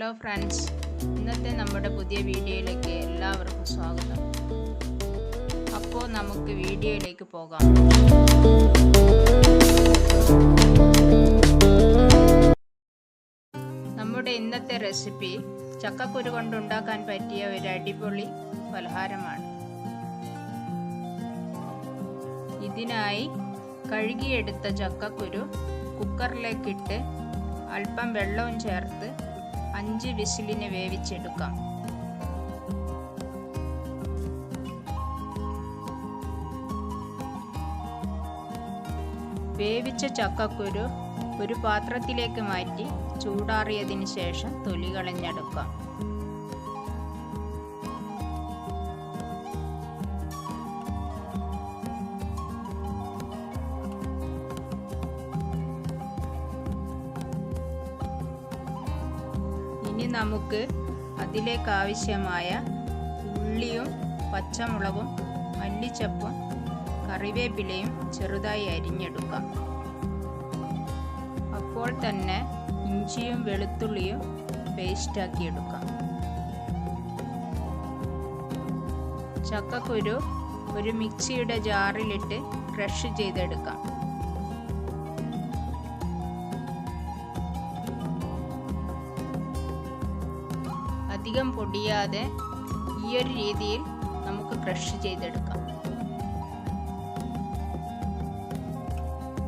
Hello friends, ഇന്നത്തെ നമ്മുടെ പുതിയ വീഡിയോയിലേക്ക് എല്ലാവർക്കും സ്വാഗതം. അപ്പോൾ നമുക്ക് വീഡിയോയിലേക്ക് പോകാം. നമ്മുടെ ഇന്നത്തെ റെസിപ്പി ചക്കക്കുരു കൊണ്ടുണ്ടാക്കാൻ പറ്റിയ ഒരു അടിപൊളി പലഹാരമാണ്. ഇതിനായി കഴുകിയെടുത്ത ചക്കക്കുരു കുക്കറിലേക്കിട്ട് അല്പം വെള്ളവും ചേർത്ത് 5 വിസിലിന് വേവിച്ചെടുക്കാം. വേവിച്ച ചക്കക്കുരു ഒരു പാത്രത്തിലേക്ക് മാറ്റി ചൂടാറിയതിന് ശേഷം തൊലി കളഞ്ഞെടുക്കാം. ഇനി നമുക്ക് അതിലേക്ക് ആവശ്യമായ ഉള്ളിയും പച്ചമുളകും മല്ലിച്ചപ്പും കറിവേപ്പിലയും ചെറുതായി അരിഞ്ഞെടുക്കാം. അപ്പോൾ തന്നെ ഇഞ്ചിയും വെളുത്തുള്ളിയും പേസ്റ്റാക്കി എടുക്കാം. ചക്കക്കുരു ഒരു മിക്സിയുടെ ജാറിലിട്ട് ക്രഷ് ചെയ്തെടുക്കാം. അധികം പൊടിയാതെ ഈ ഒരു രീതിയിൽ നമുക്ക് ക്രഷ് ചെയ്തെടുക്കാം.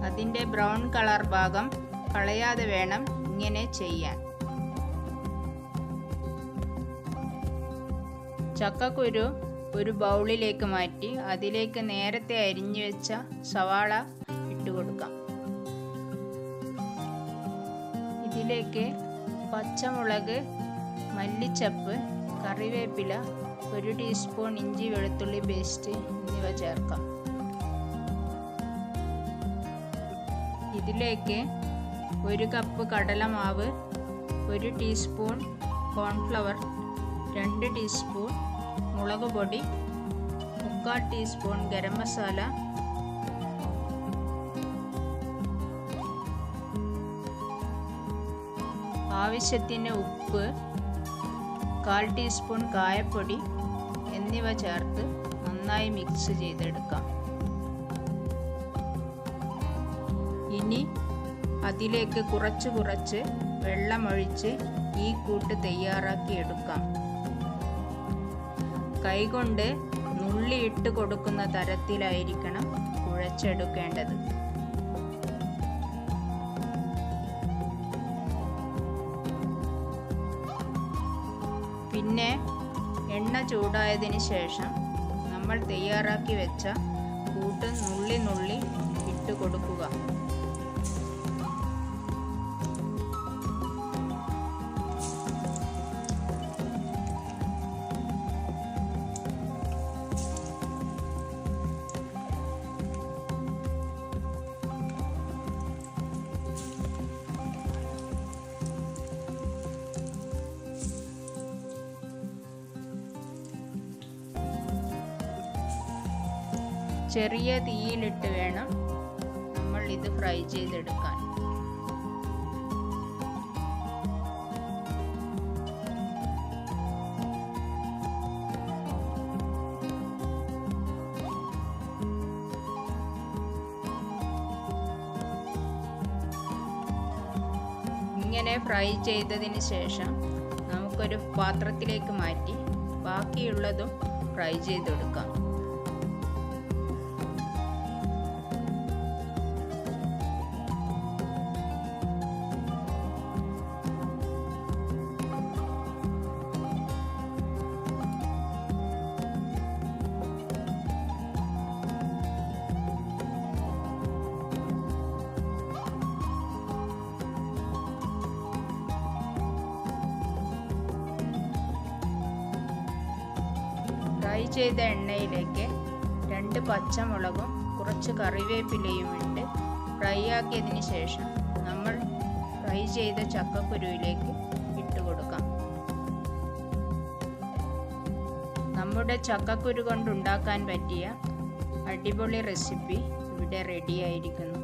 അതിൻ്റെ ബ്രൗൺ കളർ ഭാഗം കളയാതെ വേണം ഇങ്ങനെ ചെയ്യാൻ. ചക്കക്കുരു ഒരു ബൗളിലേക്ക് മാറ്റി അതിലേക്ക് നേരത്തെ അരിഞ്ഞു വെച്ച സവാള ഇട്ടുകൊടുക്കാം. ഇതിലേക്ക് പച്ചമുളക്, മല്ലിച്ചപ്പ്, കറിവേപ്പില, 1 ടീസ്പൂൺ ഇഞ്ചി വെളുത്തുള്ളി പേസ്റ്റ് എന്നിവ ചേർക്കാം. ഇതിലേക്ക് 1 കപ്പ് കടലമാവ്, 1 ടീസ്പൂൺ കോൺഫ്ലവർ, 2 ടീസ്പൂൺ മുളക് പൊടി, 3/4 ടീസ്പൂൺ ഗരം മസാല, ആവശ്യത്തിന് ഉപ്പ്, 1/4 ടീസ്പൂൺ കായപ്പൊടി എന്നിവ ചേർത്ത് നന്നായി മിക്സ് ചെയ്തെടുക്കാം. ഇനി അതിലേക്ക് കുറച്ച് വെള്ളമൊഴിച്ച് ഈ കൂട്ട് തയ്യാറാക്കി എടുക്കാം. കൈകൊണ്ട് നുള്ളി ഇട്ട് കൊടുക്കുന്ന തരത്തിലായിരിക്കണം കുഴച്ചെടുക്കേണ്ടത്. പിന്നെ എണ്ണ ചൂടായതിന് ശേഷം നമ്മൾ തയ്യാറാക്കി വെച്ച കൂട്ട് നുള്ളി ഇട്ട് കൊടുക്കുക. ചെറിയ തീയിലിട്ട് വേണം നമ്മൾ ഇത് ഫ്രൈ ചെയ്തെടുക്കാൻ. ഇങ്ങനെ ഫ്രൈ ചെയ്തതിന് ശേഷം നമുക്കൊരു പാത്രത്തിലേക്ക് മാറ്റി ബാക്കിയുള്ളതും ഫ്രൈ ചെയ്തെടുക്കാം. ഫ്രൈ ചെയ്ത എണ്ണയിലേക്ക് 2 പച്ചമുളകും കുറച്ച് കറിവേപ്പിലയും ഇട്ട് ഫ്രൈ ആക്കിയതിന് ശേഷം നമ്മൾ ഫ്രൈ ചെയ്ത ചക്കക്കുരുവിലേക്ക് ഇട്ട് കൊടുക്കാം. നമ്മുടെ ചക്കക്കുരു കൊണ്ടുണ്ടാക്കാൻ പറ്റിയ അടിപൊളി റെസിപ്പി ഇവിടെ റെഡിയായിരിക്കുന്നു.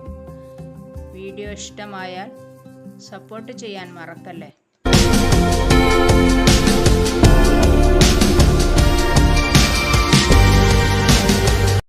വീഡിയോ ഇഷ്ടമായാൽ സപ്പോർട്ട് ചെയ്യാൻ മറക്കല്ലേ.